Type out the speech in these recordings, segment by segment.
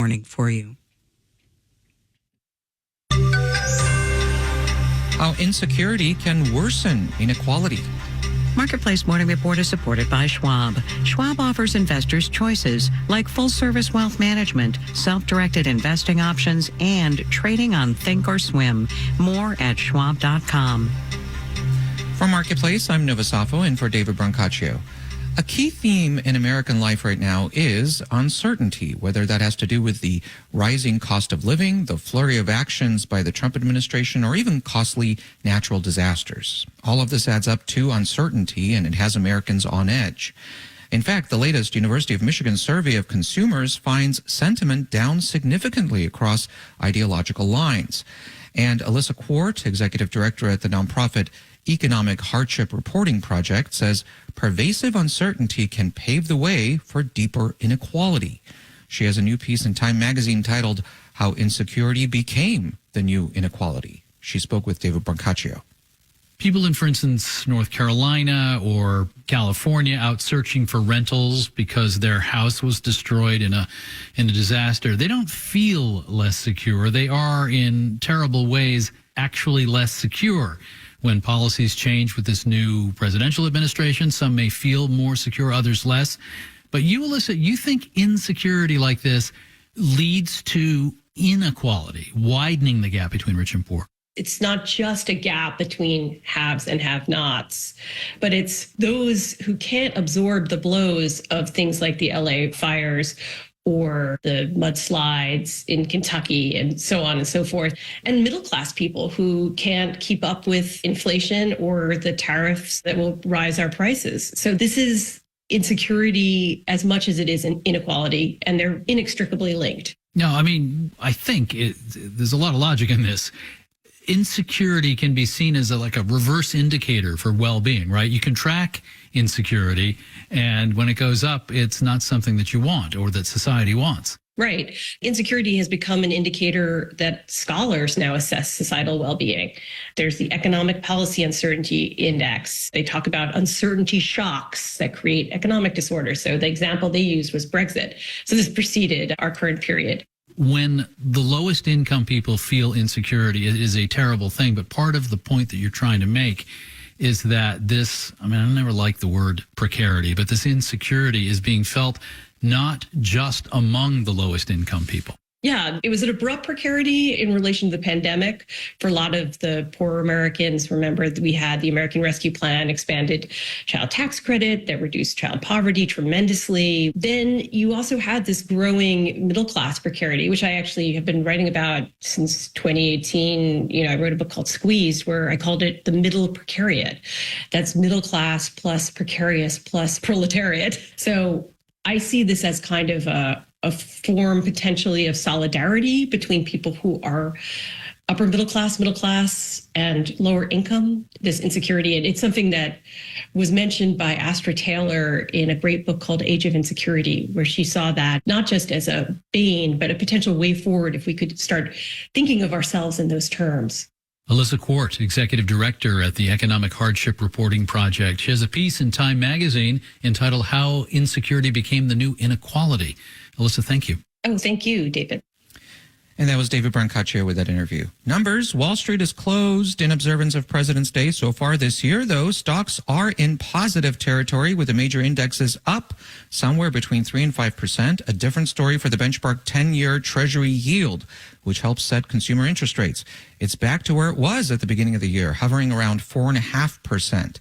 Morning for you. How insecurity can worsen inequality. Marketplace Morning Report is supported by Schwab. Schwab offers investors choices like full-service wealth management, self-directed investing options, and trading on Think or Swim. More at schwab.com. From Marketplace, I'm Nova Safo in for David Brancaccio. A key theme in American life right now is uncertainty, whether that has to do with the rising cost of living, the flurry of actions by the Trump administration, or even costly natural disasters. All of this adds up to uncertainty, and it has Americans on edge. In fact, the latest University of Michigan survey of consumers finds sentiment down significantly across ideological lines. And Alyssa Quart, executive director at the nonprofit Economic Hardship Reporting Project, says pervasive uncertainty can pave the way for deeper inequality. She has a new piece in Time magazine titled How Insecurity Became the New Inequality. She spoke with David Brancaccio. People in, for instance, North Carolina or California out searching for rentals because their house was destroyed in a disaster, they don't feel less secure. They are, in terrible ways, actually less secure. When policies change with this new presidential administration, some may feel more secure, others less. But you, Alyssa, you think insecurity like this leads to inequality, widening the gap between rich and poor? It's not just a gap between haves and have-nots, but it's those who can't absorb the blows of things like the LA fires or the mudslides in Kentucky and so on and so forth, and middle-class people who can't keep up with inflation or the tariffs that will rise our prices. So this is insecurity as much as it is an inequality, and they're inextricably linked. No, I mean, I think there's a lot of logic in this. Insecurity can be seen as like a reverse indicator for well-being, right? You can track insecurity, and when it goes up, it's not something that you want or that society wants. Right. Insecurity has become an indicator that scholars now assess societal well-being. There's the Economic Policy Uncertainty Index. They talk about uncertainty shocks that create economic disorder. So the example they used was Brexit. So this preceded our current period. When the lowest income people feel insecurity, it is a terrible thing. But part of the point that you're trying to make is that this, I mean, I never like the word precarity, but this insecurity is being felt not just among the lowest income people. Yeah, it was an abrupt precarity in relation to the pandemic. For a lot of the poorer Americans, remember that we had the American Rescue Plan, expanded child tax credit that reduced child poverty tremendously. Then you also had this growing middle-class precarity, which I actually have been writing about since 2018. I wrote a book called Squeezed, where I called it the middle precariat. That's middle class plus precarious plus proletariat. So I see this as kind of a form potentially of solidarity between people who are upper middle class, and lower income, this insecurity. And it's something that was mentioned by Astra Taylor in a great book called Age of Insecurity, where she saw that not just as a bane, but a potential way forward if we could start thinking of ourselves in those terms. Alyssa Quart, executive director at the Economic Hardship Reporting Project. She has a piece in Time magazine entitled How Insecurity Became the New Inequality. Alyssa, thank you. Oh, thank you, David. And that was David Brancaccio with that interview. Numbers: Wall Street is closed in observance of President's Day so far this year, though stocks are in positive territory with the major indexes up somewhere between 3 and 5%. A different story for the benchmark 10-year Treasury yield, which helps set consumer interest rates. It's back to where it was at the beginning of the year, hovering around 4.5%.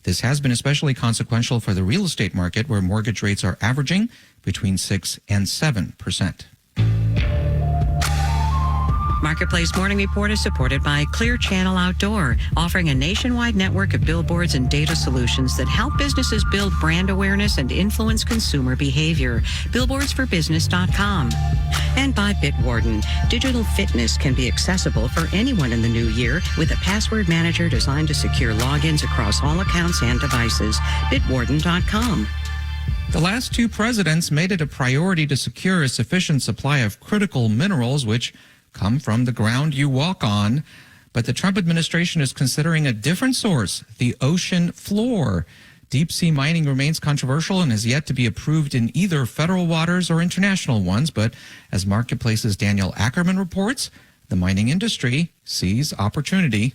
This has been especially consequential for the real estate market, where mortgage rates are averaging between 6 and 7%. Marketplace Morning Report is supported by Clear Channel Outdoor, offering a nationwide network of billboards and data solutions that help businesses build brand awareness and influence consumer behavior. Billboardsforbusiness.com. And by Bitwarden. Digital fitness can be accessible for anyone in the new year with a password manager designed to secure logins across all accounts and devices. Bitwarden.com. The last two presidents made it a priority to secure a sufficient supply of critical minerals, which come from the ground you walk on. But the Trump administration is considering a different source, the ocean floor. Deep sea mining remains controversial and has yet to be approved in either federal waters or international ones. But as Marketplace's Daniel Ackerman reports, the mining industry sees opportunity.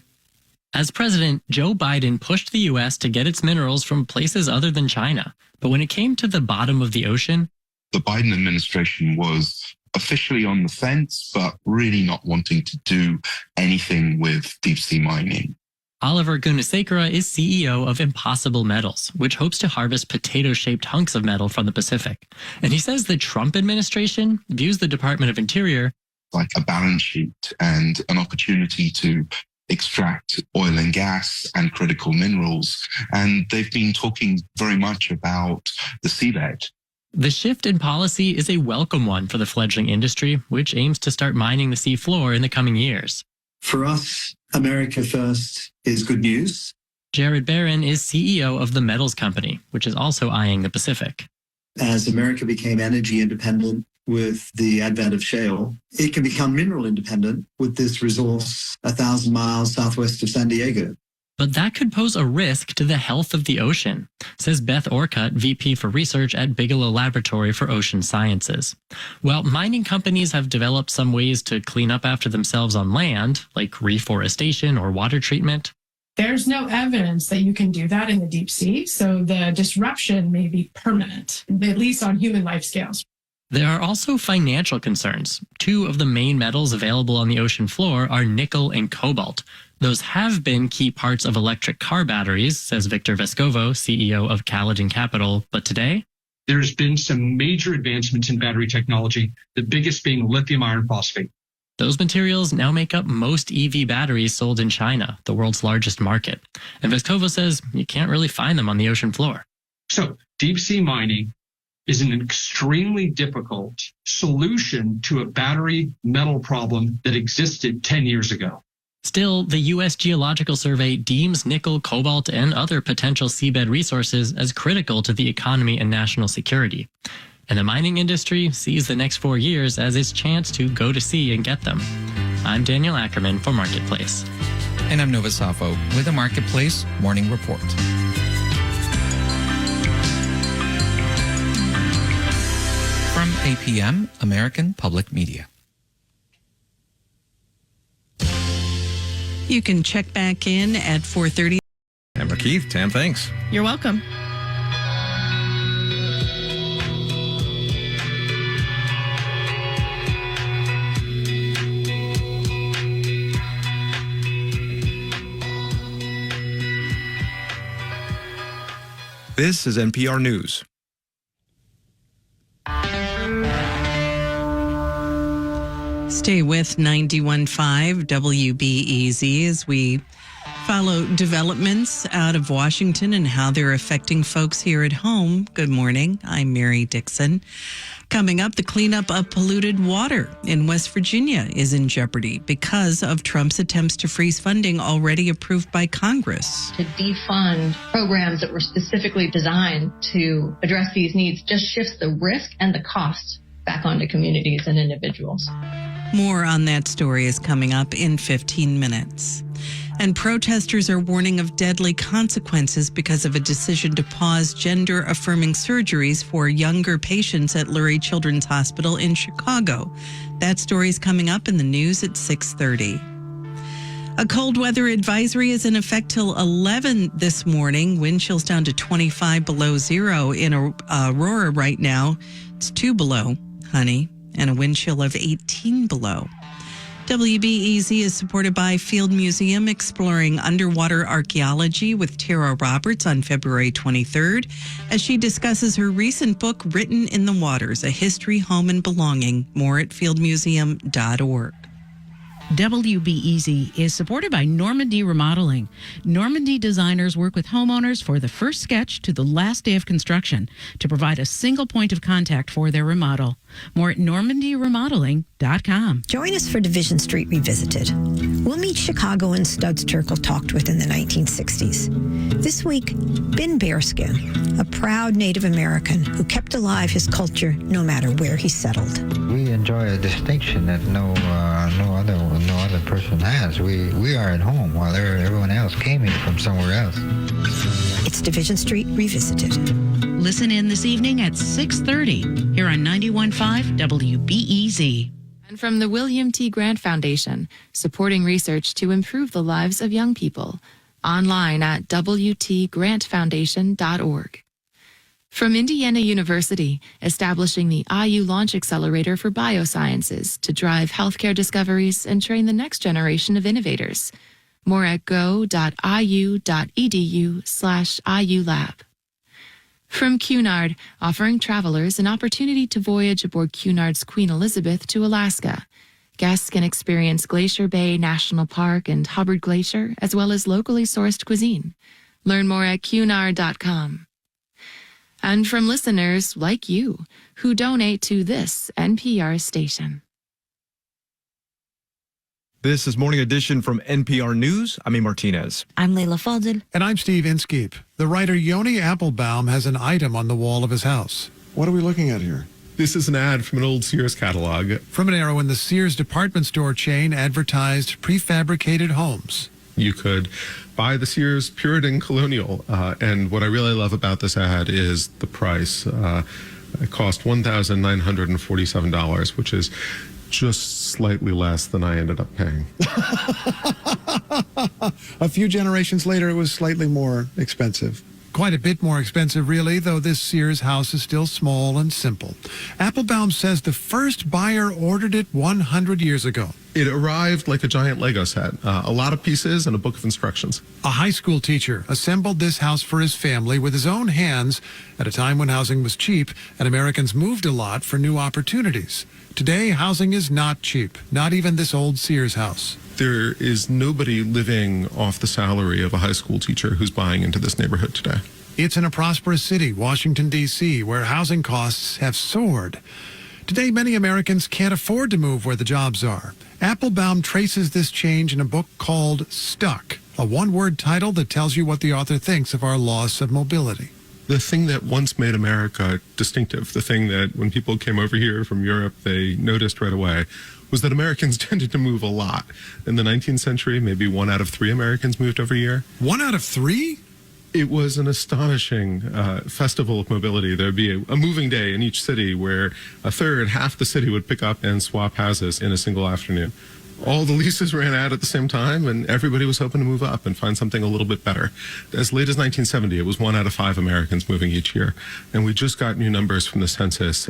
As president, Joe Biden pushed the U.S. to get its minerals from places other than China. But when it came to the bottom of the ocean, the Biden administration was officially on the fence, but really not wanting to do anything with deep sea mining. Oliver Gunasekara is CEO of Impossible Metals, which hopes to harvest potato-shaped hunks of metal from the Pacific. And he says the Trump administration views the Department of Interior like a balance sheet and an opportunity to extract oil and gas and critical minerals. And they've been talking very much about the seabed. The shift in policy is a welcome one for the fledgling industry, which aims to start mining the seafloor in the coming years. For us, America First is good news. Jared Barron is CEO of the Metals Company, which is also eyeing the Pacific. As America became energy independent with the advent of shale, it can become mineral independent with this resource 1,000 miles southwest of San Diego. But that could pose a risk to the health of the ocean, says Beth Orcutt, VP for Research at Bigelow Laboratory for Ocean Sciences. While mining companies have developed some ways to clean up after themselves on land, like reforestation or water treatment, there's no evidence that you can do that in the deep sea, so the disruption may be permanent, at least on human life scales. there are also financial concerns. Two of the main metals available on the ocean floor are nickel and cobalt. Those have been key parts of electric car batteries, says Victor Vescovo, CEO of Caledon Capital. But today, there's been some major advancements in battery technology, the biggest being lithium iron phosphate. Those materials now make up most EV batteries sold in China, the world's largest market. And Vescovo says you can't really find them on the ocean floor. So deep sea mining is an extremely difficult solution to a battery metal problem that existed 10 years ago. Still, the U.S. Geological Survey deems nickel, cobalt, and other potential seabed resources as critical to the economy and national security. And the mining industry sees the next 4 years as its chance to go to sea and get them. I'm Daniel Ackerman for Marketplace. And I'm Nova Safo with the Marketplace Morning Report. From APM, American Public Media. You can check back in at 4:30. And Keith, Tam, thanks. You're welcome. This is NPR News. Stay with 91.5 WBEZ as we follow developments out of Washington and how they're affecting folks here at home. Good morning. I'm Mary Dixon. Coming up, the cleanup of polluted water in West Virginia is in jeopardy because of Trump's attempts to freeze funding already approved by Congress. To defund programs that were specifically designed to address these needs just shifts the risk and the cost back onto communities and individuals. More on that story is coming up in 15 minutes. And protesters are warning of deadly consequences because of a decision to pause gender-affirming surgeries for younger patients at Lurie Children's Hospital in Chicago. That story is coming up in the news at 6:30. A cold weather advisory is in effect till 11 this morning. Wind chills down to 25 below zero in Aurora right now. It's 2 below, honey, and a wind chill of 18 below. WBEZ is supported by Field Museum, exploring underwater archaeology with Tara Roberts on February 23rd as she discusses her recent book, Written in the Waters, A History, Home, and Belonging. More at fieldmuseum.org. WBEZ is supported by Normandy Remodeling. Normandy designers work with homeowners for the first sketch to the last day of construction to provide a single point of contact for their remodel. More at normandyremodeling.com. Join us for Division Street Revisited. We'll meet Chicagoan Studs Terkel talked with in the 1960s. This week, Ben Bearskin, a proud Native American who kept alive his culture no matter where he settled. We enjoy a distinction that no other person has. We are at home while everyone else came here from somewhere else. It's Division Street Revisited. Listen in this evening at 6:30 here on 91.5 WBEZ. And from the William T. Grant Foundation, supporting research to improve the lives of young people. Online at wtgrantfoundation.org. From Indiana University, establishing the IU Launch Accelerator for Biosciences to drive healthcare discoveries and train the next generation of innovators. More at go.iu.edu/IULab. From Cunard, offering travelers an opportunity to voyage aboard Cunard's Queen Elizabeth to Alaska. Guests can experience Glacier Bay National Park and Hubbard Glacier, as well as locally sourced cuisine. Learn more at cunard.com. And from listeners like you, who donate to this NPR station. This is Morning Edition from NPR News. I'm A. Martinez. I'm Leila Fadel. And I'm Steve Inskeep. The writer Yoni Applebaum has an item on the wall of his house. What are we looking at here? This is an ad from an old Sears catalog. From an era when the Sears department store chain advertised prefabricated homes. You could buy the Sears Puritan Colonial. And what I really love about this ad is the price. It cost $1,947, which is just slightly less than I ended up paying. A few generations later, it was slightly more expensive. Quite a bit more expensive, really, though this Sears house is still small and simple. Applebaum says the first buyer ordered it 100 years ago. It arrived like a giant Lego set, a lot of pieces and a book of instructions. A high school teacher assembled this house for his family with his own hands at a time when housing was cheap and Americans moved a lot for new opportunities. Today, housing is not cheap, not even this old Sears house. There is nobody living off the salary of a high school teacher who's buying into this neighborhood today. It's in a prosperous city, Washington, D.C., where housing costs have soared. Today, many Americans can't afford to move where the jobs are. Applebaum traces this change in a book called Stuck, a one-word title that tells you what the author thinks of our loss of mobility. The thing that once made America distinctive, the thing that when people came over here from Europe, they noticed right away, was that Americans tended to move a lot. In the 19th century, maybe 1 out of 3 Americans moved every year. 1 out of 3? It was an astonishing festival of mobility. There'd be a moving day in each city where half the city would pick up and swap houses in a single afternoon. All the leases ran out at the same time, and everybody was hoping to move up and find something a little bit better. As late as 1970, it was 1 out of 5 Americans moving each year. And we just got new numbers from the census.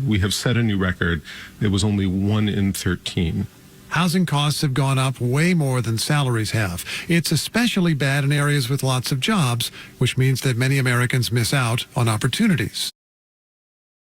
We have set a new record. It was only 1 in 13. Housing costs have gone up way more than salaries have. It's especially bad in areas with lots of jobs, which means that many Americans miss out on opportunities.